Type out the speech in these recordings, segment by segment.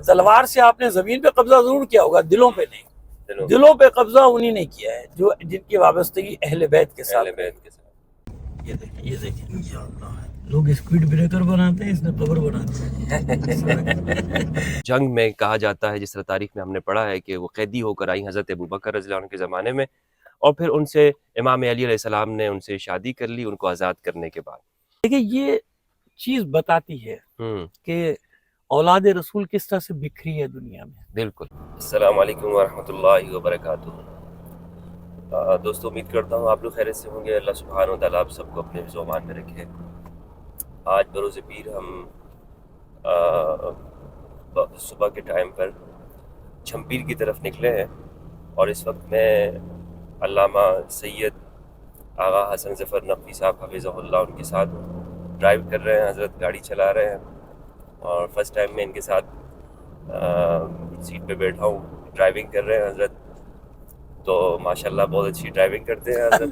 تلوار سے آپ نے زمین پہ قبضہ ضرور کیا ہوگا، دلوں پہ نہیں، دلوں پہ قبضہ انہی نے کیا ہے جو جن کی وابستگی اہل بیت کے ساتھ۔ یہ دیکھیں یا اللہ، لوگ اسپیڈ بریکر بناتے ہیں، اس نے قبر بناتے ہیں۔ جنگ میں کہا جاتا ہے، جس طرح تاریخ میں ہم نے پڑھا ہے کہ وہ قیدی ہو کر آئی حضرت ابوبکر رضی اللہ عنہ کے زمانے میں، اور پھر ان سے امام علی علیہ السلام نے ان سے شادی کر لی ان کو آزاد کرنے کے بعد۔ دیکھیں یہ چیز بتاتی ہے کہ اولاد رسول کس طرح سے بکھری ہے دنیا میں۔ بالکل۔ السلام علیکم ورحمۃ اللہ وبرکاتہ۔ دوستو امید کرتا ہوں آپ لوگ خیریت سے ہوں گے، اللہ سبحانہ و تعالیٰ آپ سب کو اپنے حفظ و امان میں رکھے۔ آج بروز پیر ہم صبح کے ٹائم پر جھمپیر کی طرف نکلے ہیں، اور اس وقت میں علامہ سید آغا حسن ظفر نقوی صاحب حفظہ اللہ ان کے ساتھ ڈرائیو کر رہے ہیں، حضرت گاڑی چلا رہے ہیں، اور فرسٹ ٹائم میں ان کے ساتھ سیٹ پہ بیٹھا ہوں، ڈرائیونگ کر رہے ہیں حضرت، تو ماشاءاللہ بہت اچھی ڈرائیونگ کرتے ہیں حضرت،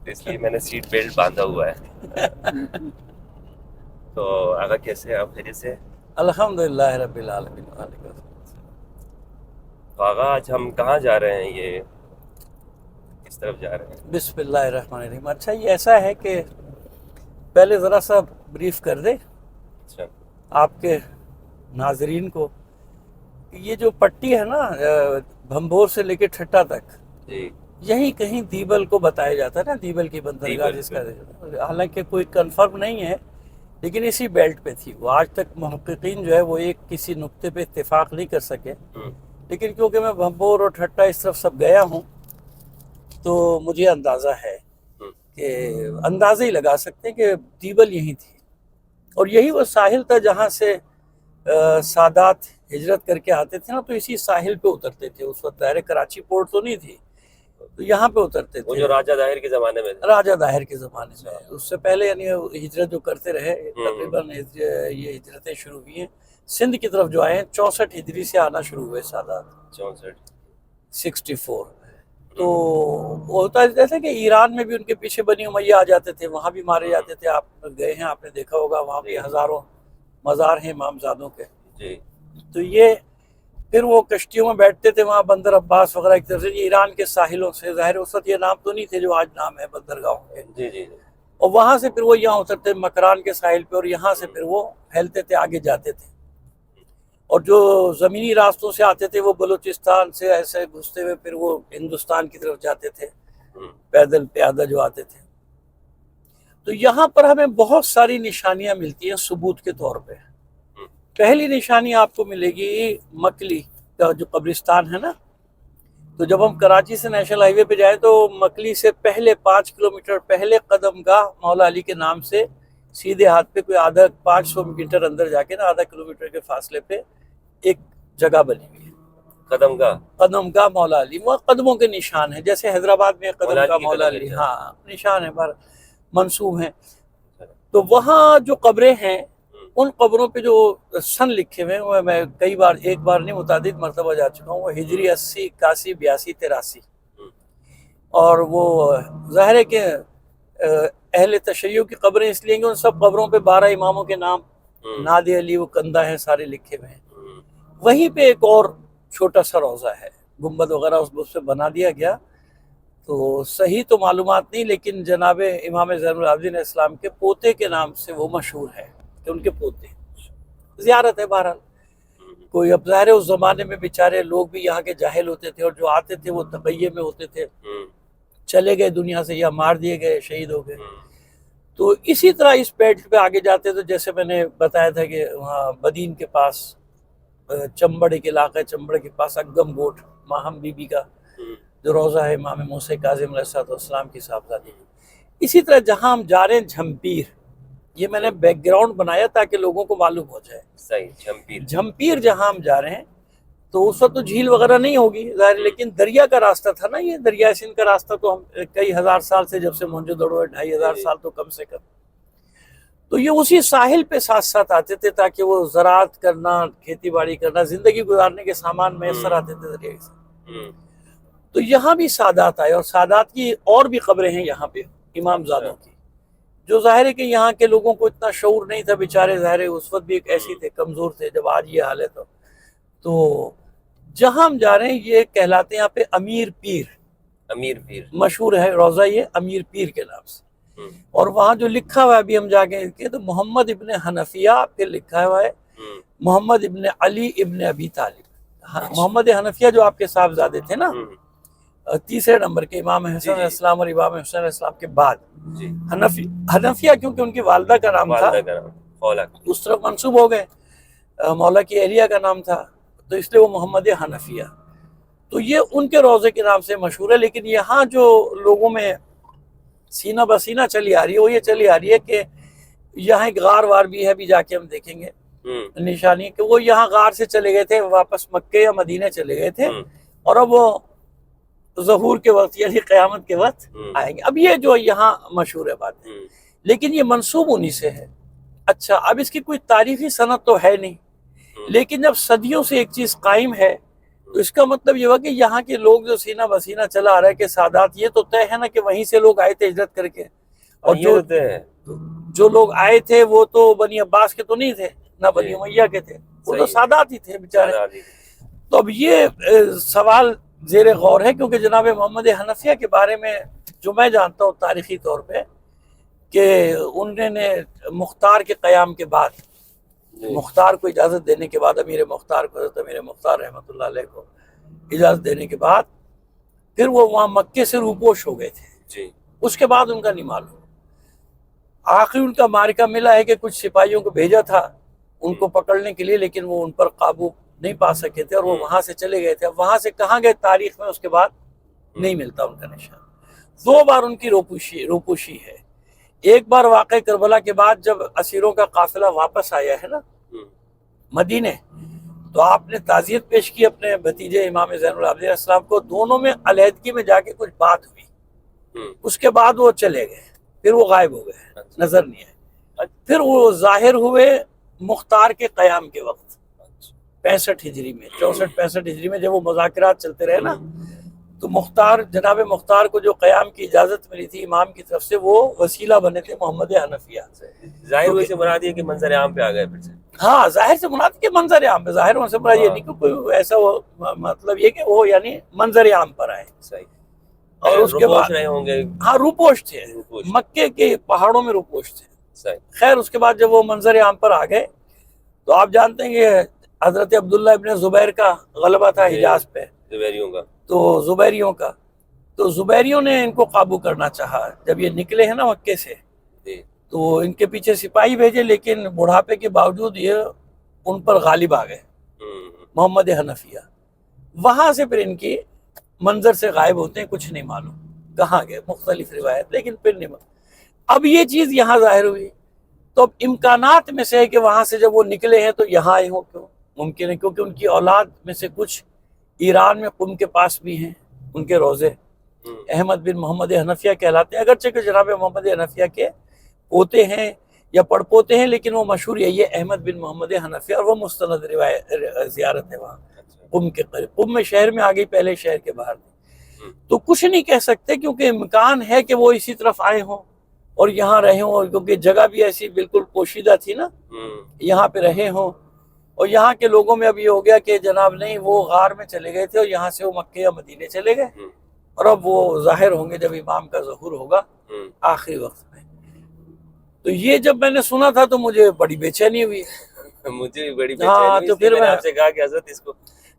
اس لیے میں نے سیٹ بیلٹ باندھا ہوا ہے۔ تو آغا کیسے ہیں آپ، خیریت سے؟ الحمدللہ رب العالمین۔ تو آغا آج ہم کہاں جا رہے ہیں، یہ کس طرف جا رہے ہیں؟ بسم اللہ الرحمن الرحیم۔ اچھا یہ ایسا ہے کہ پہلے ذرا سا بریف کر دے اچھا آپ کے ناظرین کو، یہ جو پٹی ہے نا بھمبور سے لے کے ٹھٹا تک، جی یہی کہیں دیبل کو بتایا جاتا ہے نا، دیبل کی بندرگاہ جس کا، حالانکہ کوئی کنفرم نہیں ہے لیکن اسی بیلٹ پہ تھی وہ۔ آج تک محققین جو ہے وہ ایک کسی نقطے پہ اتفاق نہیں کر سکے، لیکن کیونکہ میں بھمبور اور ٹھٹا اس طرف سب گیا ہوں تو مجھے اندازہ ہے کہ اندازہ ہی لگا سکتے ہیں کہ دیبل یہی تھی، اور یہی وہ ساحل تھا جہاں سے سادات ہجرت کر کے آتے تھے نا، تو اسی ساحل پہ اترتے تھے۔ اس وقت ظاہر کراچی پورٹ تو نہیں تھی، تو یہاں پہ اترتے وہ تھے، جو راجہ داہر کے زمانے میں تھے، راجہ داہر کے زمانے میں۔ اس سے پہلے یعنی ہجرت جو کرتے رہے، تقریباً یہ ہجرتیں شروع ہوئی ہیں سندھ کی طرف جو آئے ہیں 64 ہجری سے آنا شروع ہوئے سادات، 64۔ تو ہوتا جیسا کہ ایران میں بھی ان کے پیچھے بنی امیہ آ جاتے تھے، وہاں بھی مارے جاتے تھے۔ آپ گئے ہیں، آپ نے دیکھا ہوگا، وہاں بھی ہزاروں مزار ہیں امامزادوں کے۔ جی تو یہ پھر وہ کشتیوں میں بیٹھتے تھے وہاں، بندر عباس وغیرہ کی طرف سے، ایران کے ساحلوں سے۔ ظاہر اس وقت یہ نام تو نہیں تھے جو آج نام ہے بندرگاہوں کے، جی جی اور وہاں سے پھر وہ یہاں اترتے مکران کے ساحل پہ، اور یہاں سے پھر وہ پھیلتے تھے، آگے جاتے تھے، اور جو زمینی راستوں سے آتے تھے وہ بلوچستان سے ایسے گھستے ہوئے پھر وہ ہندوستان کی طرف جاتے تھے، پیدل پیادہ جو آتے تھے۔ تو یہاں پر ہمیں بہت ساری نشانیاں ملتی ہیں ثبوت کے طور پہ۔ پہلی نشانی آپ کو ملے گی مکلی کا جو قبرستان ہے نا، تو جب ہم کراچی سے نیشنل ہائی وے پہ جائیں تو مکلی سے پہلے 5 کلومیٹر پہلے قدم گاہ مولا علی کے نام سے سیدھے ہاتھ پہ کوئی آدھا 500 میٹر اندر جا کے نا، آدھا کلومیٹر کے فاصلے پہ ایک جگہ بنی ہوئی ہے، قدم گاہ مولا علی۔ وہ قدموں کے نشان ہیں، جیسے حیدرآباد میں قدم گاہ مولا علی، ہاں نشان ہے، منسوب ہیں۔ تو وہاں جو قبریں ہیں، ان قبروں پہ جو سن لکھے ہوئے ہیں، میں کئی بار، ایک بار نہیں متعدد مرتبہ جا چکا ہوں، وہ ہجری 80، 81، 82، 83۔ اور وہ ظاہر ہے کہ اہل تشیع کی قبریں اس لیے کہ ان سب قبروں پہ 12 اماموں کے نام، ناد علی و کندہ ہیں، سارے لکھے ہوئے ہیں۔ وہیں پہ ایک اور چھوٹا سا روضہ ہے، گنبد وغیرہ اس پہ بنا دیا گیا، تو صحیح تو معلومات نہیں، لیکن جناب امام زین العابدین علیہ السلام کے پوتے کے نام سے وہ مشہور ہے کہ ان کے پوتے، زیارت ہے۔ بہرحال کوئی، اب ظاہر ہے اس زمانے میں بیچارے لوگ بھی یہاں کے جاہل ہوتے تھے، اور جو آتے تھے وہ تقیے میں ہوتے تھے، چلے گئے دنیا سے یا مار دیے گئے، شہید ہو گئے۔ تو اسی طرح اس بیلٹ پہ آگے جاتے تو جیسے میں نے بتایا تھا کہ وہاں بدین کے پاس چمبڑ ایک علاقہ ہے، چمبڑ کے پاس اگم گوٹ ماہم بی بی کا جو روضہ ہے امام موسیٰ کاظم علیہ السلام کی صاحبزادی۔ اسی طرح جہاں ہم جا رہے ہیں جھمپیر، یہ میں نے بیک گراؤنڈ بنایا تاکہ لوگوں کو معلوم ہو جائے۔ صحیح، جھمپیر جہاں ہم جا رہے ہیں تو اس وقت تو جھیل وغیرہ نہیں ہوگی ظاہر، لیکن دریا کا راستہ تھا نا، یہ دریا سندھ کا راستہ، تو ہم کئی ہزار سال سے، جب سے موہنجو دڑو ہے 2500 سال تو کم سے کم، تو یہ اسی ساحل پہ ساتھ ساتھ آتے تھے تاکہ وہ زراعت کرنا، کھیتی باڑی کرنا، زندگی گزارنے کے سامان میسر آتے تھے دریا سے۔ تو یہاں بھی سادات آئے، اور سادات کی اور بھی قبریں ہیں یہاں پہ امام زادوں کی، جو ظاہر ہے کہ یہاں کے لوگوں کو اتنا شعور نہیں تھا بیچارے، ظاہر ہے اس وقت بھی ایک ایسی تھے، کمزور تھے، جب آج یہ حال ہے تو جہاں ہم جا رہے ہیں یہ کہلاتے ہیں یہاں پہ امیر پیر، امیر پیر مشہور ہے روضہ یہ امیر پیر کے نام سے، اور وہاں جو لکھا ہوا ہے ابھی ہم جا کے تو محمد ابن حنفیہ، پھر لکھا ہوا ہے محمد ابن علی ابن ابی طالب۔ محمد حنفیہ جو آپ کے صاحبزادے تھے نا، تیسرے نمبر کے امام حسن علیہ السلام اور امام حسین علیہ السلام کے بعد، حنفیہ کیونکہ ان کی والدہ کا نام تھا اس طرف منسوب ہو گئے، مولا کی اہلیہ کا نام تھا تو اس لیے وہ محمد حنفیہ، تو یہ ان کے روضے کے نام سے مشہور ہے۔ لیکن یہاں جو لوگوں میں سینہ بسینہ چلی آ رہی ہے وہ یہ چلی آ رہی ہے کہ یہاں ایک غار وار بھی ہے، ابھی جا کے ہم دیکھیں گے نشانی، کہ وہ یہاں غار سے چلے گئے تھے، واپس مکے یا مدینے چلے گئے تھے، اور اب وہ ظہور کے وقت یعنی قیامت کے وقت آئیں گے۔ اب یہ جو یہاں مشہور ہے بات ہے، لیکن یہ منسوب انہی سے ہے۔ اچھا، اب اس کی کوئی تاریخی سند تو ہے نہیں، لیکن جب صدیوں سے ایک چیز قائم ہے تو اس کا مطلب یہ ہوا کہ یہاں کے لوگ جو سینہ بسینہ چلا آ رہا ہے کہ سادات، یہ تو طے ہے نا کہ وہیں سے لوگ آئے تھے ہجرت کر کے، اور جو لوگ آئے تھے وہ تو بنی عباس کے تو نہیں تھے، نہ بنی امیہ کے تھے، وہ تو سادات ہی تھے بیچارے۔ تو اب یہ سوال زیر غور ہے، کیونکہ جناب محمد حنفیہ کے بارے میں جو میں جانتا ہوں تاریخی طور پہ، کہ انہوں نے مختار کے قیام کے بعد، مختار کو اجازت دینے کے بعد، امیر مختار کو، حضرت امیر مختار رحمۃ اللہ علیہ کو اجازت دینے کے بعد، پھر وہ وہاں مکے سے روپوش ہو گئے تھے، اس کے بعد ان کا نہیں معلوم۔ آخری ان کا معرکہ ملا ہے کہ کچھ سپاہیوں کو بھیجا تھا ان کو پکڑنے کے لیے، لیکن وہ ان پر قابو نہیں پا سکے تھے اور وہ وہاں سے چلے گئے تھے۔ اب وہاں سے کہاں گئے تاریخ میں اس کے بعد نہیں ملتا ان کا نشان۔ 2 بار ان کی روپوشی ہے۔ ایک بار واقع کربلا کے بعد جب اسیروں کا قافلہ واپس آیا ہے نا مدینے، تو آپ نے تعزیت پیش کی اپنے بھتیجے امام زین العابدین علیہ السلام کو، دونوں میں علیحدگی میں جا کے کچھ بات ہوئی، اس کے بعد وہ چلے گئے، پھر وہ غائب ہو گئے، نظر نہیں آئے۔ پھر وہ ظاہر ہوئے مختار کے قیام کے وقت 65 ہجری میں، 64-65 ہجری میں، جب وہ مذاکرات چلتے رہے نا، تو جناب مختار کو جو قیام کی اجازت ملی تھی امام کی طرف سے، وہ وسیلہ بنے تھے محمد حنفیہ۔ ظاہر ہوئے سے مراد یہ کہ منظر عام پہ آ گئے پھر سے۔ ہاں، ظاہر سے مراد کہ منظر عام پہ، ظاہر سے مراد یہ نہیں کہ کوئی ایسا مطلب یہ کہ وہ یعنی منظر عام پر آئے۔ صحیح۔ اور اس کے بعد رہے ہوں گے، ہاں روپوش تھے، مکے کے پہاڑوں میں روپوش تھے۔ صحیح۔ خیر اس کے بعد جب وہ منظر عام پر آ گئے تو آپ جانتے ہیں کہ حضرت عبداللہ ابن زبیر کا غلبہ تھا حجاز پہ، زبیریوں کا، تو زبیریوں نے ان کو قابو کرنا چاہا۔ جب یہ نکلے ہیں نا مکے سے تو ان کے پیچھے سپاہی بھیجے، لیکن بڑھاپے کے باوجود یہ ان پر غالب آ گئے محمد حنفیہ۔ وہاں سے پھر ان کی منظر سے غائب ہوتے ہیں، کچھ نہیں معلوم کہاں گئے، مختلف روایت، لیکن پھر نہیں معلوم۔ اب یہ چیز یہاں ظاہر ہوئی تو اب امکانات میں سے ہے کہ وہاں سے جب وہ نکلے ہیں تو یہاں آئے ہوں، کیوں ممکن ہے، کیونکہ ان کی اولاد میں سے کچھ ایران میں قم کے پاس بھی ہیں، ان کے روزے احمد بن محمد حنفیہ کہلاتے ہیں، اگرچہ کہ جناب محمد حنفیہ کے پوتے ہیں یا پڑ پوتے ہیں، لیکن وہ مشہور یہی ہے احمد بن محمد حنفیہ، اور وہ مستند زیارت ہے وہاں قم کے قریب۔ قم میں شہر میں آ گئی، پہلے شہر کے باہر تھی، تو کچھ نہیں کہہ سکتے کیونکہ امکان ہے کہ وہ اسی طرف آئے ہوں اور یہاں رہے ہوں، اور کیونکہ جگہ بھی ایسی بالکل پوشیدہ تھی نا، یہاں پہ رہے ہوں۔ اور یہاں کے لوگوں میں اب یہ ہو گیا کہ جناب نہیں، وہ غار میں چلے گئے تھے اور یہاں سے وہ مکے یا مدینے چلے گئے، اور اب وہ ظاہر ہوں گے جب امام کا ظہور ہوگا آخری وقت میں۔ تو یہ جب میں نے سنا تھا تو مجھے بڑی بے چینی ہوئی، مجھے بھی بڑی بے چینی ہوئی، تو پھر میں آپ سے کہا کہ حضرت اس کو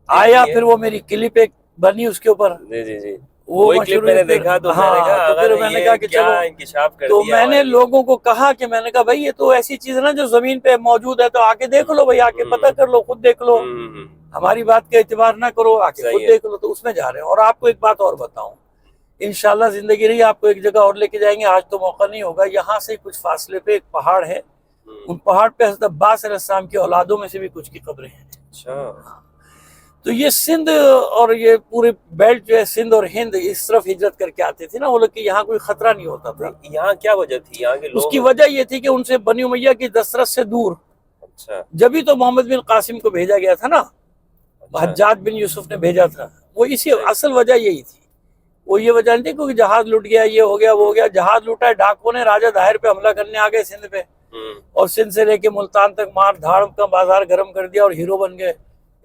آیا، پھر وہ میری کلپ ایک بنی اس کے اوپر، جی وہ کلپ میں نے دیکھا تو میں نے کہا کہ چلو انکشاف کر دیا۔ تو میں نے لوگوں کو کہا کہ میں نے کہا بھائی یہ تو ایسی چیز ہے نا جو زمین پہ موجود ہے، تو آ کے دیکھ لو بھائی، آ کے پتہ کر لو، خود دیکھ لو، ہماری بات کا اعتبار نہ کرو، آ کے خود دیکھ لو۔ تو اس میں جا رہے ہیں۔ اور آپ کو ایک بات اور بتاؤں، انشاءاللہ زندگی رہی آپ کو ایک جگہ اور لے کے جائیں گے، آج تو موقع نہیں ہوگا۔ یہاں سے کچھ فاصلے پہ ایک پہاڑ ہے، ان پہاڑ پہ حضرت عباس علیہ السلام کی اولادوں میں سے بھی کچھ کی قبریں ہیں۔ اچھا، تو یہ سندھ اور یہ پورے بیلٹ جو ہے سندھ اور ہند، اس طرف ہجرت کر کے آتے تھے نا وہ لوگ، کہ یہاں کوئی خطرہ نہیں ہوتا تھا۔ یہاں کیا وجہ تھی یہاں کے لوگ؟ اس کی وجہ یہ تھی کہ ان سے بنی امیہ کی دسترس سے دور، اچھا، جبھی تو محمد بن قاسم کو بھیجا گیا تھا نا، حجاج بن یوسف نے بھیجا تھا، وہ اسی اصل وجہ یہی تھی وہ یہ وجہ نہیں تھی کیونکہ جہاز لٹ گیا، یہ ہو گیا وہ ہو گیا، جہاز لوٹا ہے، ڈاکو نے راجہ داہر پہ حملہ کرنے آ گئے سندھ پہ، اور سندھ سے لے کے ملتان تک مار دھاڑ کا بازار گرم کر دیا اور ہیرو بن گئے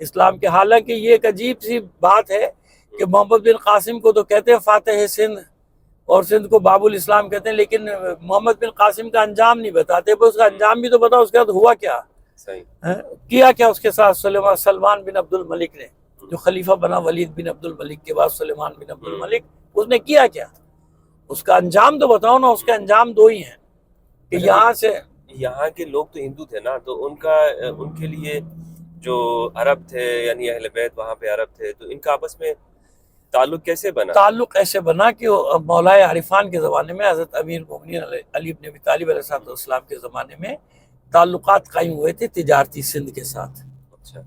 اسلام کے۔ حالانکہ یہ ایک عجیب سی بات ہے کہ محمد بن قاسم کو تو کہتے ہیں فاتح سندھ، اور سندھ کو باب الاسلام کہتے ہیں، لیکن محمد بن قاسم کا انجام نہیں بتاتے، اس کا انجام بھی تو بتاؤ، اس کے بعد ہوا کیا، کیا کیا اس کے ساتھ سلمان بن عبد الملک نے، جو خلیفہ بنا ولید بن عبد الملک کے بعد سلمان بن عبد الملک، اس نے کیا کیا، اس کا انجام تو بتاؤ نا۔ اس کے انجام دو ہی ہیں کہ یہاں سے، یہاں کے لوگ تو ہندو تھے نا، تو ان کے لیے جو عرب تھے، یعنی اہل بیت وہاں پہ عرب تھے، تو ان کا آپس میں تعلق کیسے بنا؟ تعلق ایسے بنا کہ مولا عارفان کے زمانے میں حضرت امیر مومنین علی بن ابی طالب علیہ السلام کے زمانے میں تعلقات قائم ہوئے تھے تجارتی سندھ کے ساتھ۔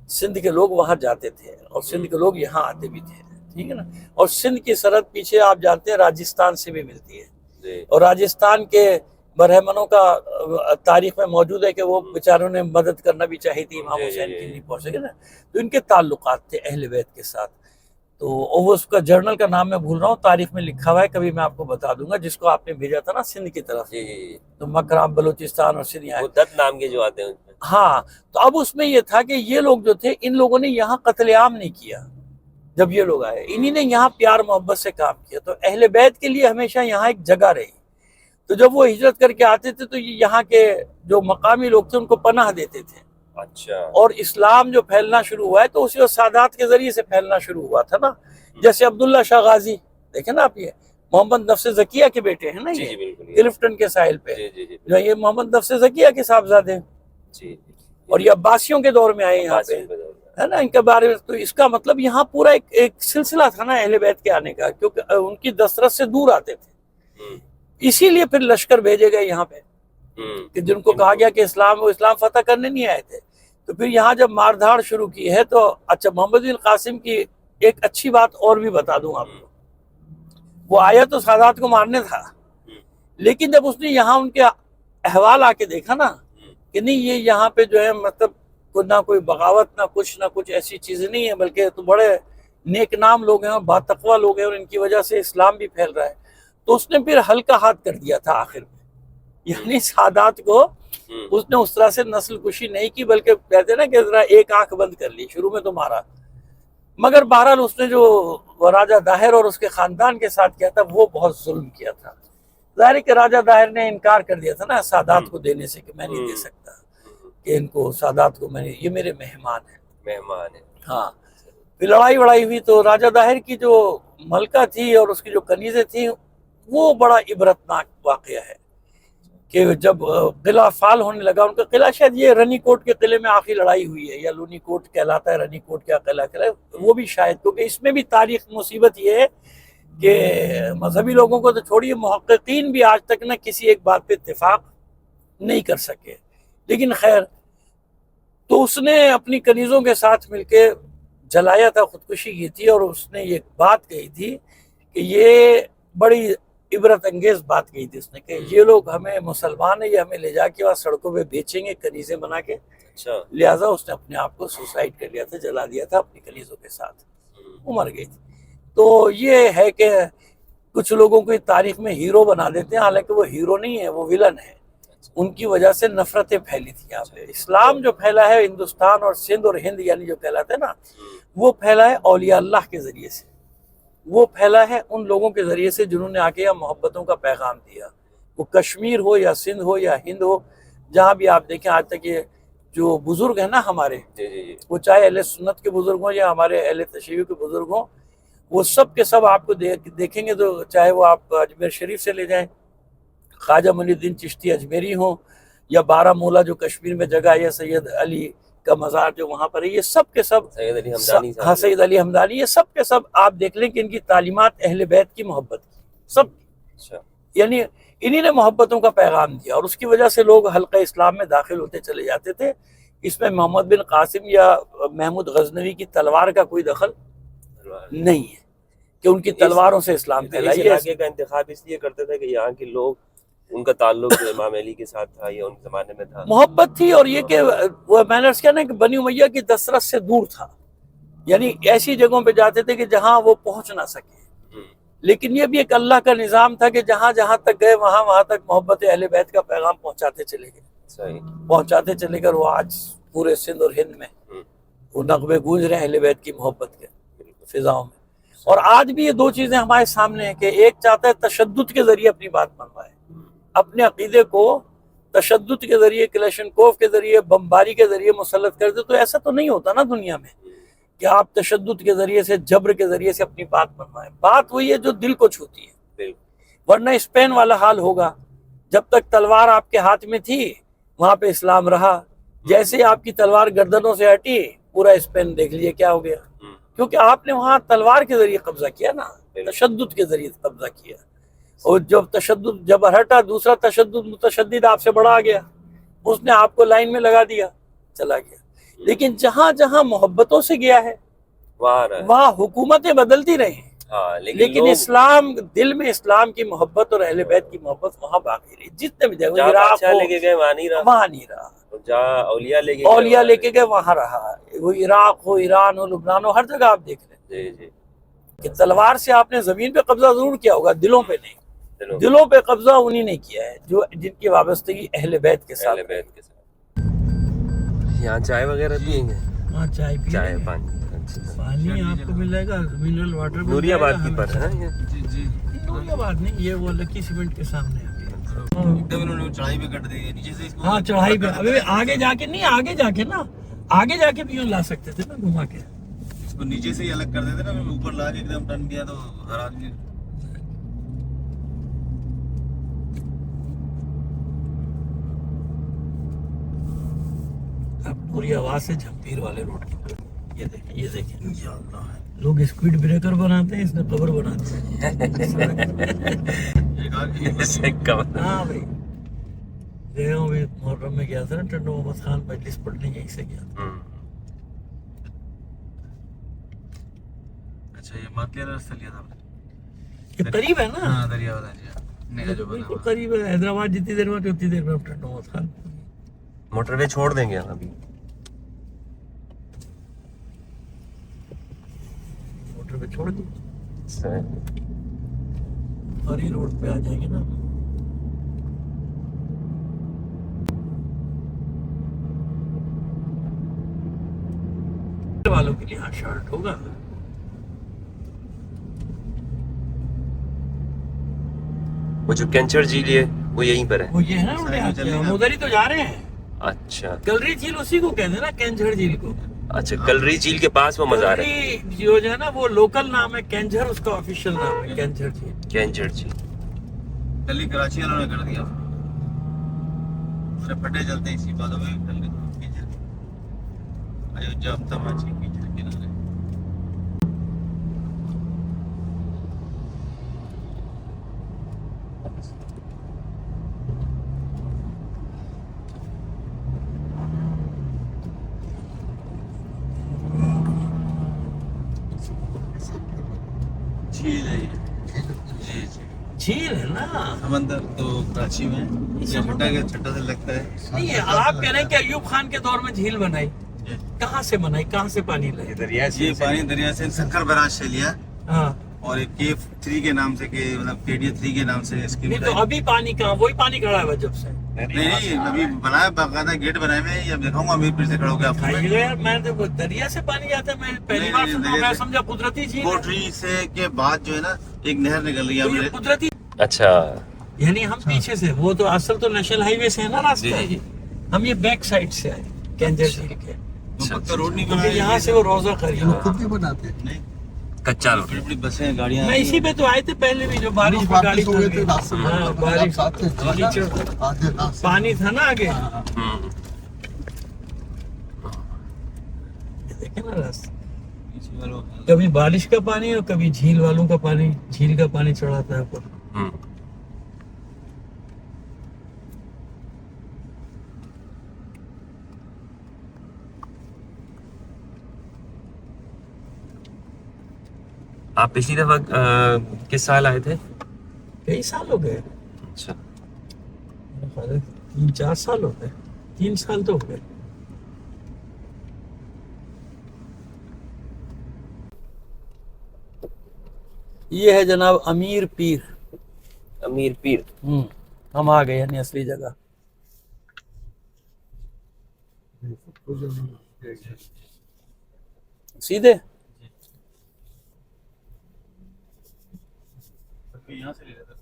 سندھ کے لوگ وہاں جاتے تھے اور سندھ کے لوگ یہاں آتے بھی تھے، ٹھیک ہے نا۔ اور سندھ کی سرحد پیچھے آپ جانتے ہیں راجستھان سے بھی ملتی ہے، اور راجستھان کے برہمنوں کا تاریخ میں موجود ہے کہ وہ بیچاروں نے مدد کرنا بھی چاہی تھی، امام حسین کی نہیں پہنچ سکے نا، تو ان کے تعلقات تھے اہل بیت کے ساتھ۔ تو وہ اس کا جرنل کا نام میں بھول رہا ہوں، تاریخ میں لکھا ہوا ہے، کبھی میں آپ کو بتا دوں گا، جس کو آپ نے بھیجا تھا نا سندھ کی طرف، تو مکران بلوچستان اور سندھ وہ دت نام کے جو آتے ہیں۔ ہاں، تو اب اس میں یہ تھا کہ یہ لوگ جو تھے، ان لوگوں نے یہاں قتل عام نہیں کیا جب یہ لوگ آئے، انہی نے یہاں پیار محبت سے کام کیا، تو اہل بیت کے لیے ہمیشہ یہاں ایک جگہ رہی۔ تو جب وہ ہجرت کر کے آتے تھے تو یہاں کے جو مقامی لوگ تھے ان کو پناہ دیتے تھے۔ اچھا۔ اور اسلام جو پھیلنا شروع ہوا ہے تو اسی سادات کے ذریعے سے پھیلنا شروع ہوا تھا نا، جیسے عبداللہ شاہ غازی، دیکھیں نا آپ، یہ محمد نفس زکیہ کے بیٹے ہیں نا، یہ کلفٹن کے ساحل پہ جو یہ محمد نفس زکیہ کے صاحبزادے ہیں، اور یہ عباسیوں کے دور میں آئے یہاں پہ، ہے نا، ان کے بارے میں۔ تو اس کا مطلب یہاں پورا ایک سلسلہ تھا نا اہل بیت کے آنے کا، کیونکہ ان کی دسترس سے دور آتے تھے، اسی لیے پھر لشکر بھیجے گئے یہاں پہ کہ جن کو کہا گیا کہ اسلام فتح کرنے نہیں آئے تھے۔ تو پھر یہاں جب مار دھاڑ شروع کی ہے تو اچھا، محمد بن قاسم کی ایک اچھی بات اور بھی بتا دوں آپ کو، وہ آیا تو سادات کو مارنے تھا، لیکن جب اس نے یہاں ان کے احوال آ کے دیکھا نا کہ نہیں، یہ یہاں پہ جو ہے مطلب نہ کوئی بغاوت نہ کچھ ایسی چیزیں نہیں ہے، بلکہ تو بڑے نیک نام لوگ ہیں اور باتقوی لوگ ہیں، اور ان کی وجہ سے اسلام بھی پھیل رہا ہے، تو اس نے پھر ہلکا ہاتھ کر دیا تھا آخر میں، یعنی سادات کو اس نے اس طرح سے نسل کشی نہیں کی، بلکہ کہتے ہیں نا کہ ذرا ایک آنکھ بند کر لی، شروع میں تو مارا، مگر بہرحال اس نے جو راجہ داہر اور اس کے خاندان کے ساتھ کیا تھا وہ بہت ظلم کیا تھا۔ ظاہر ہے کہ راجہ داہر نے انکار کر دیا تھا نا سادات کو دینے سے، کہ میں نہیں دے سکتا، کہ ان کو سادات کو یہ میرے مہمان ہیں۔ ہاں، پھر لڑائی ہوئی تو راجہ داہر کی جو ملکہ تھی اور اس کی جو کنیزیں تھیں، وہ بڑا عبرتناک واقعہ ہے کہ جب قلعہ فال ہونے لگا، ان کا قلعہ شاید یہ رنی کوٹ کے قلعے میں آخری لڑائی ہوئی ہے، یا لونی کوٹ کہلاتا ہے، رنی کوٹ کیا قلعہ وہ بھی شاید، کیونکہ اس میں بھی تاریخ مصیبت یہ ہے کہ مذہبی لوگوں کو تو چھوڑیے، محققین بھی آج تک نہ کسی ایک بات پہ اتفاق نہیں کر سکے، لیکن خیر، تو اس نے اپنی کنیزوں کے ساتھ مل کے جلایا تھا، خودکشی کی تھی، اور اس نے یہ بات کہی تھی کہ یہ بڑی عبرت انگیز بات کہی تھی، اس نے کہ یہ لوگ ہمیں مسلمان ہیں، یہ ہمیں لے جا کے وہاں سڑکوں پہ بیچیں گے کنیزیں بنا کے، لہٰذا اس نے اپنے آپ کو سوسائڈ کر لیا تھا، جلا دیا تھا اپنی کنیزوں کے ساتھ، وہ مر گئی تھی۔ تو یہ ہے کہ کچھ لوگوں کو تاریخ میں ہیرو بنا دیتے ہیں، حالانکہ وہ ہیرو نہیں ہے، وہ ویلن ہے، ان کی وجہ سے نفرتیں پھیلی تھی یہاں پہ۔ اسلام جو پھیلا ہے ہندوستان اور سندھ اور ہند یعنی جو کہلاتا ہے نا، وہ پھیلا ہے اولیاء اللہ کے ذریعے سے، وہ پھیلا ہے ان لوگوں کے ذریعے سے جنہوں نے آ کے یہاں محبتوں کا پیغام دیا، وہ کشمیر ہو یا سندھ ہو یا ہند ہو، جہاں بھی آپ دیکھیں آج تک یہ جو بزرگ ہیں نا ہمارے، وہ چاہے اہل سنت کے بزرگ ہوں یا ہمارے اہل تشیع کے بزرگ ہوں، وہ سب کے سب آپ کو دیکھیں گے تو چاہے وہ آپ اجمیر شریف سے لے جائیں، خواجہ معین الدین چشتی اجمیری ہوں، یا بارہ مولا جو کشمیر میں جگہ ہے، سید علی کا مزار جو وہاں پر ہے، یہ سب کے سب سید علی ہمدانی، یہ سب کے سب آپ دیکھ لیں کہ ان کی تعلیمات اہل بیت کی محبت کی، سب، یعنی انہی نے محبتوں کا پیغام دیا، اور اس کی وجہ سے لوگ حلقہ اسلام میں داخل ہوتے چلے جاتے تھے۔ اس میں محمد بن قاسم یا محمود غزنوی کی تلوار کا کوئی دخل نہیں ہے کہ ان کی تلواروں سے اسلام پھیلا۔ اس علاقے کا انتخاب اس لیے کرتے تھے کہ یہاں کے لوگ، ان کا تعلق امام علی کے ساتھ تھا یا ان زمانے میں تھا، محبت تھی، اور یہ کہ وہ میں نے عرض کیا نا کہ بنی امیہ کی دسترس سے دور تھا، یعنی ایسی جگہوں پہ جاتے تھے کہ جہاں وہ پہنچ نہ سکے، لیکن یہ بھی ایک اللہ کا نظام تھا کہ جہاں جہاں تک گئے وہاں تک محبت اہل بیت کا پیغام پہنچاتے چلے گئے، صحیح، پہنچاتے چلے گئے. وہ آج پورے سندھ اور ہند میں وہ نغمے گونج رہے ہیں اہل بیت کی محبت کے فضاؤں میں. اور آج بھی یہ دو چیزیں ہمارے سامنے ہیں کہ ایک چاہتا ہے تشدد کے ذریعے اپنی بات منوائے، اپنے عقیدے کو تشدد کے ذریعے، کلیشنکوف کے ذریعے، بمباری کے ذریعے مسلط کر دے. تو ایسا تو نہیں ہوتا نا دنیا میں کہ آپ تشدد کے ذریعے سے، جبر کے ذریعے سے اپنی بات منوائیں. بات وہی ہے جو دل کو چھوتی ہے. ورنہ اسپین والا حال ہوگا، جب تک تلوار آپ کے ہاتھ میں تھی وہاں پہ اسلام رہا. جیسے ہی آپ کی تلوار گردنوں سے ہٹی پورا اسپین دیکھ لیے کیا ہو گیا، کیونکہ آپ نے وہاں تلوار کے ذریعے قبضہ کیا نا، تشدد کے ذریعے قبضہ کیا. اور جب تشدد جب ہٹا، دوسرا تشدد متشدد آپ سے بڑا آ گیا، اس نے آپ کو لائن میں لگا دیا، چلا گیا. لیکن جہاں جہاں محبتوں سے گیا ہے وہاں حکومتیں بدلتی رہی، لیکن اسلام، دل میں اسلام کی محبت اور اہل بیت کی محبت وہاں باقی رہی. جتنے بھی جگہ عراق ہو وہاں نہیں رہا، جہاں اولیاء لے کے گئے وہاں رہا. وہ عراق ہو، ایران ہو، لبنان ہو، ہر جگہ آپ دیکھ رہے ہیں کہ تلوار سے آپ نے زمین پہ قبضہ ضرور کیا ہوگا، دلوں پہ نہیں. دلوں پہ قبضہ انہی نے کیا ہے جو جن کی وابستگی اہل بیت کے ساتھ. یہاں چائے وغیرہ پیئیں گے؟ ہاں چائے پی، چائے پانی پانی آپ کو مل جائے گا، منرل واٹر. نوری آباد کی پر ہے نا یہ؟ جی نوری آباد نہیں، یہ وہ لکی سیمنٹ کے سامنے ہے. چڑھائی پہ کٹ دی نیچے سے. ہاں چڑھائی پہ. ابھی آگے جا کے نہیں، آگے جا کے نا، آگے جا کے بھی یوں لا سکتے تھے نا گھما کے. اس کو نیچے سے ہی الگ کر دیتے نا، اوپر لا کے ایک دم ٹرن کیا تو ہر آدمی. اب پوری آواز سے جھمپیر والے روڈ کی طرف. یہ دیکھیں لوگ اسپیڈ بریکر بناتے ہیں، اس نے قبر بناتے ہیں. ہاں بھائی گئے ہوں بھی، محرم میں گیا تھا نا، ٹنڈو محمد خان مجلس پڑھنے یہیں سے گیا. اچھا یہ مکے کا راستہ لیا تھا آپ نے؟ یہ قریب ہے نا. ہاں دریا والا جی، بالکل قریب ہے. حیدرآباد جتنی دیر میں اتنی دیر میں ٹنڈو محمد خان. موٹر وے چھوڑ دیں گے ابھی؟ موٹر پہ چھوڑ دیں اور یہ روڈ پہ آ جائیں گے نا. والوں کے لیے ہاں شارٹ ہوگا. وہ جو کینچر جھیل ہے وہ یہیں پر ہے؟ وہ یہ ہے نا، ہم ادھر ہی تو جا رہے ہیں. اچھا کلری جھیل اسی کو کہتے ہیں نا، کینجھر جھیل کو. اچھا کلری جھیل کے پاس وہ مزار ہے. کلری جو ہے نا وہ لوکل نام ہے، کینجھر اس کا آفیشیل نام ہے، کینجھر جھیل. کینچر جھیل دلی کراچی والوں نے کر دیا، میرے پٹے چلتے ہیں اسی باتوں میں. ایوجا اب تماچی کیچڑ کنارے. جھیل ہے جی جی، جھیل ہے نا. سمندر تو کراچی میں چھٹا سے لگتا ہے. نہیں آپ کہہ رہے ہیں کہ ایوب خان کے دور میں جھیل بنائی، کہاں سے بنائی، کہاں سے پانی لائے؟ دریا سے. یہ پانی دریا سے سکھر براج سے لیا، ہاں. اور ایک کیف 3 کے نام سے، کہ مطلب KDA 3 کے نام سے اس کی. نہیں تو ابھی پانی کہاں؟ وہی پانی کھڑا ہے جب سے. نہیں ابھی بنایا باقاعدہ گیٹ بنائے ہوئے ہیں. اب دیکھوں گا امیر پھر سے کھڑا ہو کے آپ کو. یار میں تو دریا سے پانی آتا ہے، میں پہلی بار سنا. میں سمجھا قدرتی جھیل. کوٹری سے کے بعد جو ہے نا ایک نہر نکل رہی ہے قدرتی. اچھا یعنی ہم پیچھے سے، وہ تو اصل تو نیشنل ہائی وے سے ہے نا راستہ، ہم یہ بیک سائڈ سے آئے کینجر جھیل کے. پکا روڈ نہیں کیونکہ یہاں سے وہ روزہ قریب خود بھی بناتے ہیں، کچا روڈ. بڑی بڑی بسیں گاڑیاں. میں اسی پہ تو آئے تھے پہلے بھی، جو بارش میں گاڑی پھنس گئی. ہاں بارش، پانی تھا نا آگے. دیکھیں نا راستہ، کبھی بارش کا پانی اور کبھی جھیل والوں کا پانی، جھیل کا پانی چڑھاتا ہے اوپر. آپ پچھلی دفعہ کس سال آئے تھے؟ کئی سال ہو گئے. اچھا 3-4 سال ہو گئے، 3 سال تو ہو گئے. یہ ہے جناب امیر پیر. امیر پیر. ہم آ گئے یعنی اصلی جگہ. سیدھے یہاں سے لے لیتا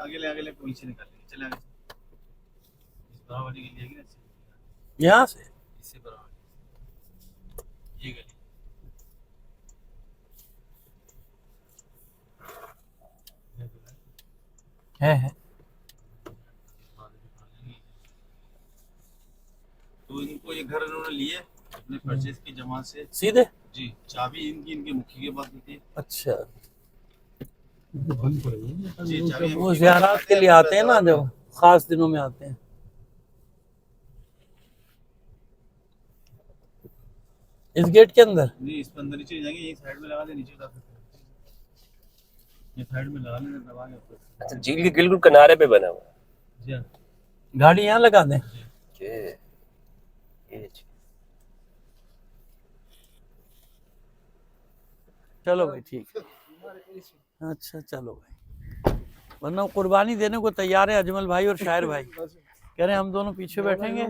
آگے لے پیچھے نکال لیں چلے آگے اس براوری کے لیے نا یہاں سے اس سے براوری یہ گلی ہے. تو ان کو یہ گھر انہوں نے لیے اپنے پرچیز کی جمع سے سیدھے. جی چابی ان کے مکھی کے پاس ہوتی ہے. اچھا جی چابی وہ زیارات کے لیے آتے ہیں نا جو خاص دنوں میں آتے ہیں. اس گیٹ کے اندر نہیں اس پہ اندر نیچے جائیں گے یہ سائڈ میں لگا دیں نیچے اتار سکتے ہیں یہ سائڈ میں لگا لیں دبا کے اوپر. اچھا جھیل کے بالکل کنارے پہ بنا ہوا. جی ہاں گاڑی یہاں لگا دیں. چلو بھائی ٹھیک ہے. اچھا چلو بھائی ورنہ قربانی دینے کو تیار ہے اجمل بھائی اور شاعر بھائی. کہہ رہے ہیں ہم دونوں پیچھے بیٹھیں گے.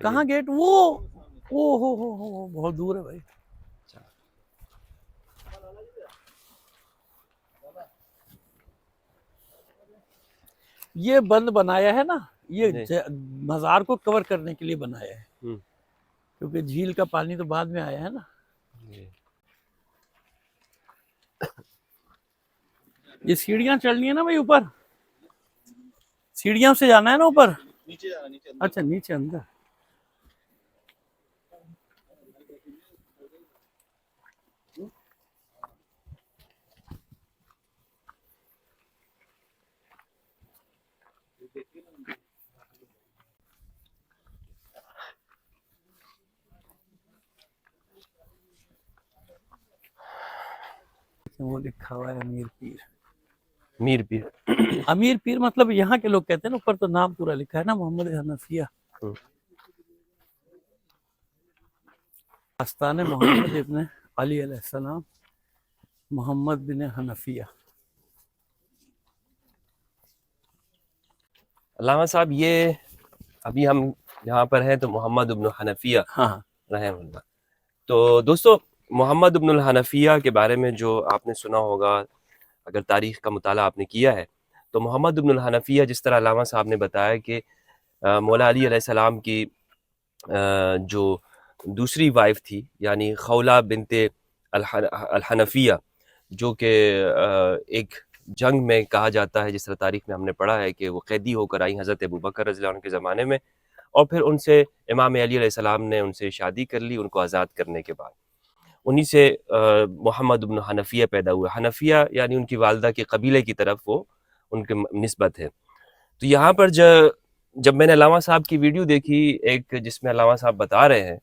کہاں گیٹ وہ ہو بہت دور ہے بھائی. یہ بند بنایا ہے نا یہ مزار کو کور کرنے کے لیے بنایا ہے کیونکہ جھیل کا پانی تو بعد میں آیا ہے نا. یہ سیڑھیاں چڑھنی ہے نا بھائی اوپر سیڑھیاں سے جانا ہے نا اوپر. نیچے جانا نیچے اچھا نیچے اندر. وہ لکھا ہوا ہے امیر پیر. میر پیر. امیر پیر مطلب یہاں کے لوگ کہتے ہیں نا اوپر تو نام پورا لکھا ہے نا محمد حنفیہ. آستان محمد ابن علی علیہ السلام محمد بن حنفیہ. علامہ صاحب یہ ابھی ہم یہاں پر ہیں تو محمد ابن حنفیہ ہاں رحمہ اللہ. تو دوستو محمد ابن الحنفیہ کے بارے میں جو آپ نے سنا ہوگا اگر تاریخ کا مطالعہ آپ نے کیا ہے تو محمد ابن الحنفیہ جس طرح علامہ صاحب نے بتایا کہ مولا علی علیہ السلام کی جو دوسری وائف تھی یعنی خولہ بنت الحنفیہ جو کہ ایک جنگ میں کہا جاتا ہے جس طرح تاریخ میں ہم نے پڑھا ہے کہ وہ قیدی ہو کر آئی حضرت ابوبکر رضی اللہ عنہ کے زمانے میں اور پھر ان سے امام علی علیہ السلام نے ان سے شادی کر لی ان کو آزاد کرنے کے بعد. انہی سے محمد ابن حنفیہ پیدا ہوئے. حنفیہ یعنی ان کی والدہ کے قبیلے کی طرف وہ ان کے نسبت ہے. تو یہاں پر جب میں نے علامہ صاحب کی ویڈیو دیکھی ایک جس میں علامہ صاحب بتا رہے ہیں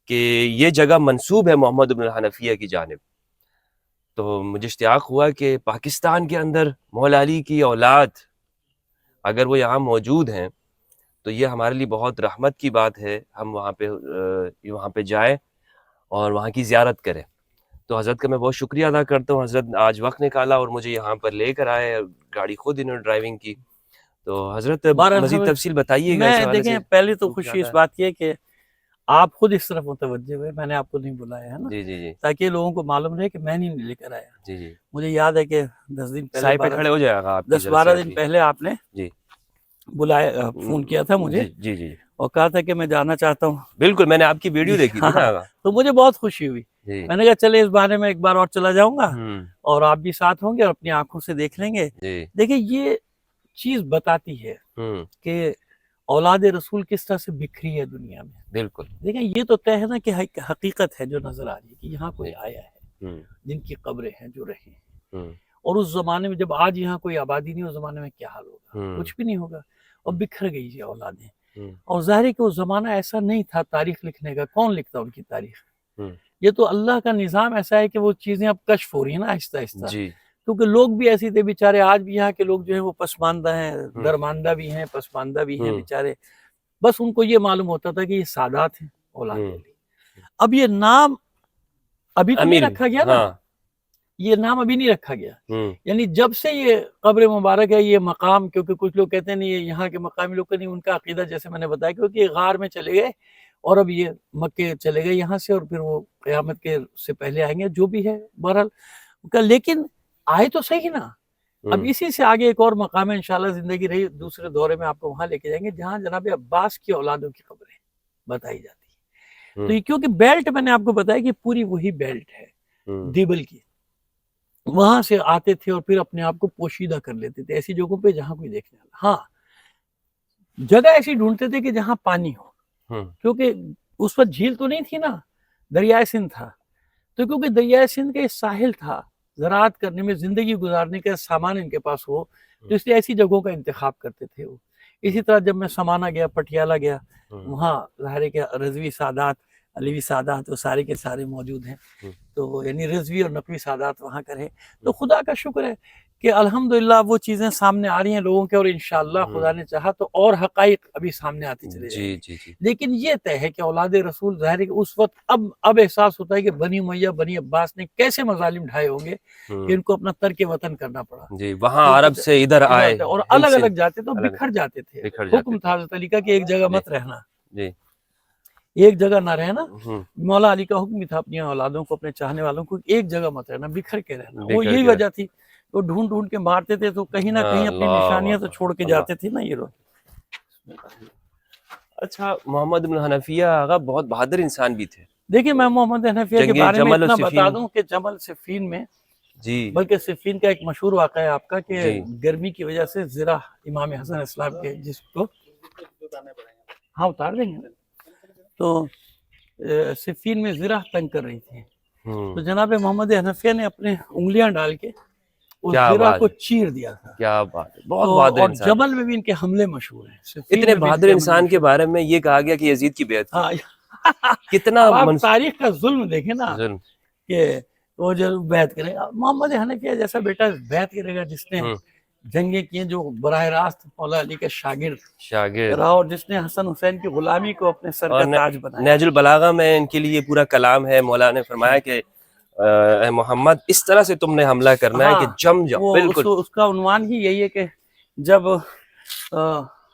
کہ یہ جگہ منسوب ہے محمد ابن الحنفیہ کی جانب تو مجھے اشتیاق ہوا کہ پاکستان کے اندر مولا علی کی اولاد اگر وہ یہاں موجود ہیں تو یہ ہمارے لیے بہت رحمت کی بات ہے. ہم وہاں پہ جائیں اور وہاں کی زیارت کریں. تو حضرت کا میں بہت شکریہ ادا کرتا ہوں. حضرت آج وقت نکالا اور مجھے یہاں پر لے کر آئے. گاڑی خود انہوں نے ڈرائیونگ کی. تو حضرت مزید تفصیل بتائیے گا. میں دیکھیں پہلے تو خوشی اس بات کی ہے کہ آپ خود اس طرف متوجہ ہوئے. میں نے آپ کو نہیں بلایا ہے نا جی تاکہ لوگوں کو معلوم رہے کہ میں نہیں لے کر آیا. جی مجھے یاد ہے کہ 10 دن پہلے پہ کھڑے ہو جائے گا 10-12 دن پہلے آپ نے جی بلایا فون کیا تھا مجھے جی اور کہا تھا کہ میں جانا چاہتا ہوں. بالکل میں نے آپ کی ویڈیو دیکھی تھی نا. تو مجھے بہت خوشی ہوئی. میں نے کہا چلے اس بارے میں ایک بار اور چلا جاؤں گا اور آپ بھی ساتھ ہوں گے اور اپنی آنکھوں سے دیکھ لیں گے. دیکھیں یہ چیز بتاتی ہے کہ اولاد رسول کس طرح سے بکھری ہے دنیا میں. بالکل دیکھیں یہ تو طے ہے نا کہ حقیقت ہے جو نظر آ رہی ہے کہ یہاں کوئی آیا ہے جن کی قبریں ہیں جو رہے ہیں. اور اس زمانے میں جب آج یہاں کوئی آبادی نہیں اس زمانے میں کیا حال ہوگا. کچھ بھی نہیں ہوگا اور بکھر گئی یہ اولادیں. اور ظاہر ہے کہ وہ زمانہ ایسا نہیں تھا تاریخ لکھنے کا. کون لکھتا ان کی تاریخ؟ یہ تو اللہ کا نظام ایسا ہے کہ وہ چیزیں اب کشف ہو رہی ہیں نا آہستہ آہستہ. کیونکہ لوگ بھی ایسے تھے بیچارے، آج بھی یہاں کے لوگ جو ہیں وہ پسماندہ ہیں، درماندہ بھی ہیں، پسماندہ بھی ہیں بیچارے، بس ان کو یہ معلوم ہوتا تھا کہ یہ سادات ہیں اولاد علی۔ اب یہ نام ابھی تو نہیں رکھا گیا نا، یہ نام ابھی نہیں رکھا گیا، یعنی جب سے یہ قبر مبارک ہے، یہ مقام، کیونکہ کچھ لوگ کہتے ہیں نہیں یہاں کے مقامی لوگ نہیں، ان کا عقیدہ جیسے میں نے بتایا کیونکہ یہ غار میں چلے گئے اور اب یہ مکے چلے گئے یہاں سے، اور پھر وہ قیامت کے سے پہلے آئیں گے، جو بھی ہے بہرحال، لیکن آئے تو صحیح نا۔ اب اسی سے آگے ایک اور مقام ہے، انشاءاللہ زندگی رہی دوسرے دورے میں آپ کو وہاں لے کے جائیں گے، جہاں جناب عباس کی اولادوں کی قبریں بتائی جاتی ہیں۔ تو یہ کیونکہ بیلٹ میں نے آپ کو بتایا کہ پوری وہی بیلٹ ہے دیبل کی، وہاں سے آتے تھے اور پھر اپنے آپ کو پوشیدہ کر لیتے تھے ایسی جگہوں پہ جہاں کوئی دیکھنے والا، ہاں جگہ ایسی ڈھونڈتے تھے کہ جہاں پانی ہو، کیونکہ اس وقت جھیل تو نہیں تھی نا، دریائے سندھ تھا، تو کیونکہ دریائے سندھ کا ساحل تھا، زراعت کرنے میں، زندگی گزارنے کا سامان ان کے پاس ہو، تو اس لیے ایسی جگہوں کا انتخاب کرتے تھے وہ۔ اسی طرح جب میں سمانہ گیا، پٹیالہ گیا، وہاں ظاہر ہے کہ رضوی سادات، علیوی سادات وہ سارے کے سارے موجود ہیں، تو یعنی رضوی اور نقوی سادات وہاں کرے، تو خدا کا شکر ہے کہ الحمدللہ وہ چیزیں سامنے آ رہی ہیں لوگوں کے، اور انشاءاللہ خدا نے چاہا تو اور حقائق ابھی سامنے آتی چلے جائیں گے۔ لیکن یہ طے ہے کہ اولاد رسول ظاہر ہے کہ اس وقت اب احساس ہوتا ہے کہ بنی امیہ بنی عباس نے کیسے مظالم ڈھائے ہوں گے کہ ان کو اپنا ترک وطن کرنا پڑا، وہاں عرب سے ادھر آئے اور الگ الگ جاتے تو بکھر جاتے تھے، حکم تھا حضرت علی کا کہ ایک جگہ مت رہنا، ایک جگہ نہ رہنا، مولا علی کا حکم بھی تھا اپنی اولادوں کو، اپنے چاہنے والوں کو ایک جگہ مت رہنا، بکھر کے رہنا، وہ یہی وجہ تھی، وہ ڈھونڈ ڈھونڈ کے مارتے تھے تو کہیں نہ کہیں اپنی نشانیاں تو چھوڑ کے جاتے تھے نا یہ لوگ۔ اچھا، محمد بن حنفیہ آغا بہت بہادر انسان بھی تھے۔ دیکھیں میں محمد حنفیہ کے بارے میں اتنا بتا دوں کہ جمل صفین میں، بلکہ صفین کا ایک مشہور واقعہ ہے آپ کا کہ گرمی کی وجہ سے زرہ امام حسن اسلام کے جس کو ہاں اتار دیں گے، تو صفین میں زرہ تنگ کر رہی تھی، تو جناب محمد حنفیہ نے اپنے انگلیاں ڈال کے اس زرہ کو چیر دیا تھا۔ کیا بات ہے، بہت بہادر انسان، اور جبل میں بھی ان کے حملے مشہور ہیں۔ اتنے بہادر انسان کے بارے میں یہ کہا گیا کہ یزید کی بیعت کتنا آپ تاریخ کا ظلم دیکھیں نا، کہ وہ جو بیعت کرے گا، محمد حنفیہ جیسا بیٹا بیعت کرے گا جس نے جنگیں کی ہیں، جو براہ راست مولا علی کے شاگرد رہا، اور جس نے حسن حسین کی غلامی کو اپنے سر کا تاج بنایا۔ نہج البلاغہ میں ان کے لیے پورا کلام ہے، مولا نے فرمایا کہ اے محمد اس طرح سے تم نے حملہ کرنا ہے کہ جم جاؤ، بالکل۔ اس کا عنوان ہی یہی ہے کہ جب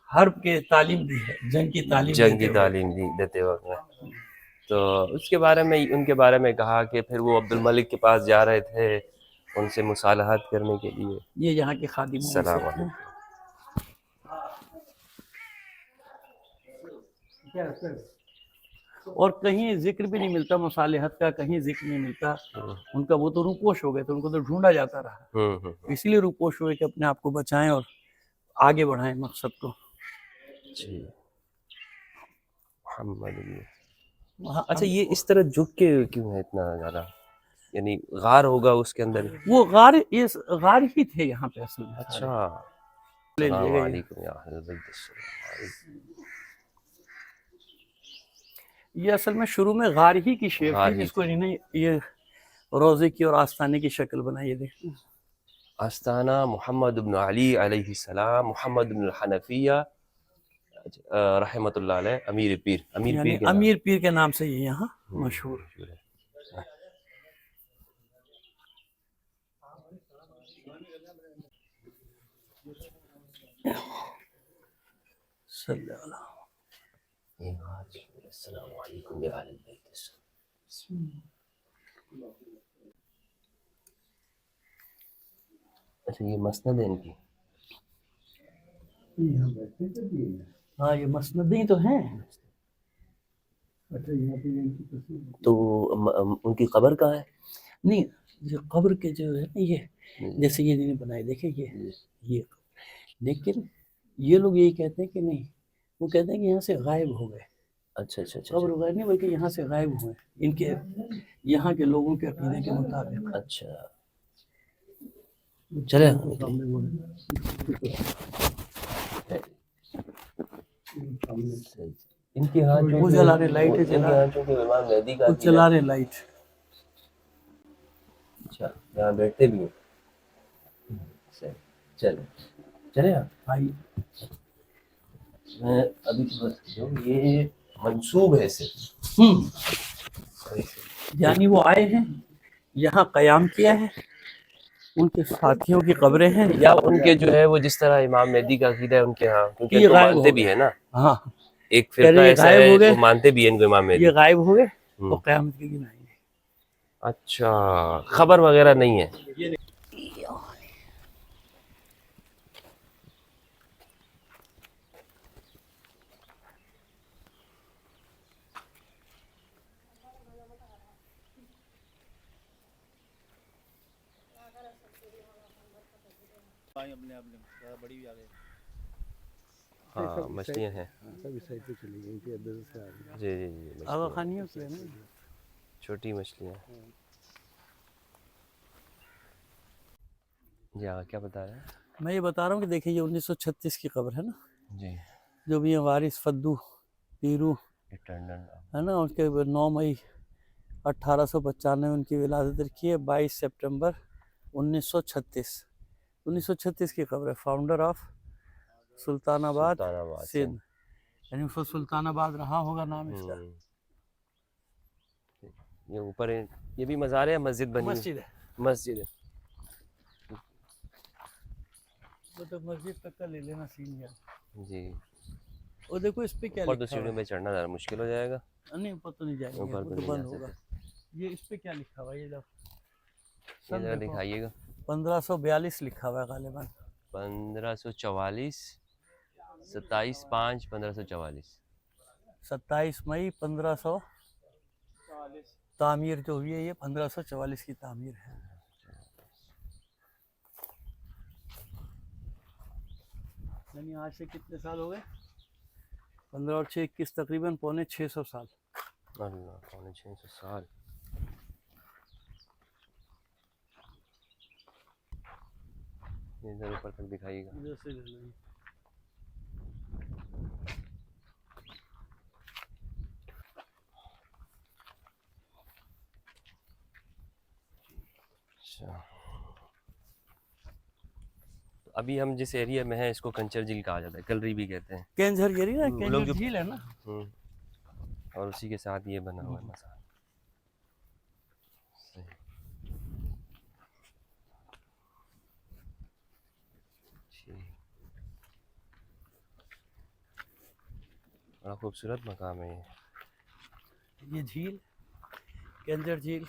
حرب کے تعلیم دی ہے، جنگ کی تعلیم دیتے وقت میں، تو اس کے بارے میں، ان کے بارے میں کہا کہ پھر وہ عبد الملک کے پاس جا رہے تھے ان سے مصالحت کرنے کے لیے۔ یہ یہاں کے خادموں سے ہیں۔ اور کہیں ذکر بھی نہیں ملتا مصالحت کا، کہیں ذکر نہیں ملتا ان کا، وہ تو روپوش ہو گئے تو ان کو تو ڈھونڈا جاتا رہا، اسی لیے روپوش ہوئے کہ اپنے آپ کو بچائیں اور آگے بڑھائیں مقصد کو۔ اچھا، یہ اس طرح جھک کے کیوں ہے اتنا زیادہ؟ یعنی غار ہوگا اس کے اندر؟ وہ غار ہی تھے یہاں پہ اصل میں۔ اچھا، السلام علیکم یا حضرت، یہ اصل میں شروع میں غار ہی کی شیپ تھی جس کو انہوں نے یہ روزے کی اور آستانے کی شکل بنائی ہے، دیکھیں آستانہ محمد بن علی علیہ السلام، محمد بن الحنفیہ رحمۃ اللہ علیہ، امیر پیر کے نام سے یہ یہاں مشہور ہے۔ السلام علیکم یا اہل البیت۔ اچھا، یہ مسند ہے ان کی؟ ہاں یہ مسندیں تو ہیں۔ تو ان کی قبر کہاں ہے؟ نہیں، یہ قبر کے جو ہے نا، یہ جیسے یہ انہوں نے بنائے، دیکھیں یہ، لیکن یہ لوگ یہی کہتے ہیں کہ نہیں، وہ کہتے ہیں کہ یہاں سے غائب ہو گئے۔ اچھا اچھا، قبر غائب نہیں بلکہ یہاں سے غائب ہوئے ان کے یہاں کے لوگوں کے عقیدے کے مطابق۔ اچھا چلے، ان کی وہ جلا رہے لائٹ ہے، چلا رہے لائٹ۔ اچھا، یہاں بیٹھتے بھی ہیں۔ چلے چلے آپ آئیے. میں ابھی یہ منسوب ہے صرف یعنی وہ آئے ہیں یہاں قیام کیا ہے, ان کے ساتھیوں کی قبریں ہیں, یا ان کے جو ہے وہ جس طرح امام مہدی کا عقیدہ ہے ان کے ہاں, کیونکہ یہ ان کو غائب مانتے ہو بھی گئے. ہے نا, ہاں ایک کہہ فرقہ رہے یہ ایسا غائب ہے ہو گئے, وہ مانتے بھی ہیں ان کو امام مہدی. یہ غائب ہو گئے ہوں. وہ قیامت کے دن آئیں گے. اچھا, خبر وغیرہ نہیں ہے. اپنے آپ نے زیادہ بڑی بھی آ گئی. ہاں مچھلیاں ہیں. سب سائڈ پہ چلی گئی تھی, ادھر سے آ رہی جی جی جی آغا مچھلیاں, خانیوں کی ہے نا. چھوٹی مچھلیاں. جی آگا کیا بتا رہے ہیں؟ میں یہ بتا رہا ہوں کہ دیکھیے یہ 1936 کی قبر ہے نا, جی جو بھی وارث فدو پیرو اٹرنل. ہے نا, ان کے 9 مئی 1895 ان کی ولادت رکھی ہے, 22 سپٹمبر 1936. 1936 کی قبر ہے, فاؤنڈر آف سلطان آباد سلطان آباد سندھ, یعنی اس کو سلطان آباد رہا ہوگا نام اس کا. یہ اوپر یہ بھی مزار ہے, مسجد بنی ہوئی مسجد ہے, مسجد ہے. وہ تو مسجد تک کا لے لینا سین گیا. جی وہ دیکھو اس پہ کیا اوپر تو لکھا ہوا سیڑھیوں ہے. پہ چڑھنا ذرا مشکل ہو جائے گا. نہیں اوپر تو نہیں جائیں گے, اوپر وہ تو تو نہیں بند جا ہوگا. سکتے. یہ اس پہ کیا لکھا ہوا ہے, یہ جب یہ سن ذرا دیکھو دکھائیے گا. 1542 لکھا ہوا ہے غالباً. 1544 27/5/1544. 27 مئی 1500 تعمیر جو ہوئی ہے, یہ 1544 کی تعمیر ہے. یعنی آج سے کتنے سال ہو گئے, 15 اور 6 21, تقریباً 650 سال. اللہ, 650 سال. یہ ذرا اوپر تک دکھائیے گا. ادھر سے لے لیں. اچھا, ابھی ہم جس ایریا میں ہیں اس کو کنچر جھیل کہا جاتا ہے, کلری بھی کہتے ہیں. کینجھر گیری نا, لوگ کینجھر جو جھیل ہے نا. اور اسی کے ساتھ یہ بنا ہوا ہے مسا. بڑا خوبصورت مقام ہے یہ. یہ جھیل کینجھر جھیل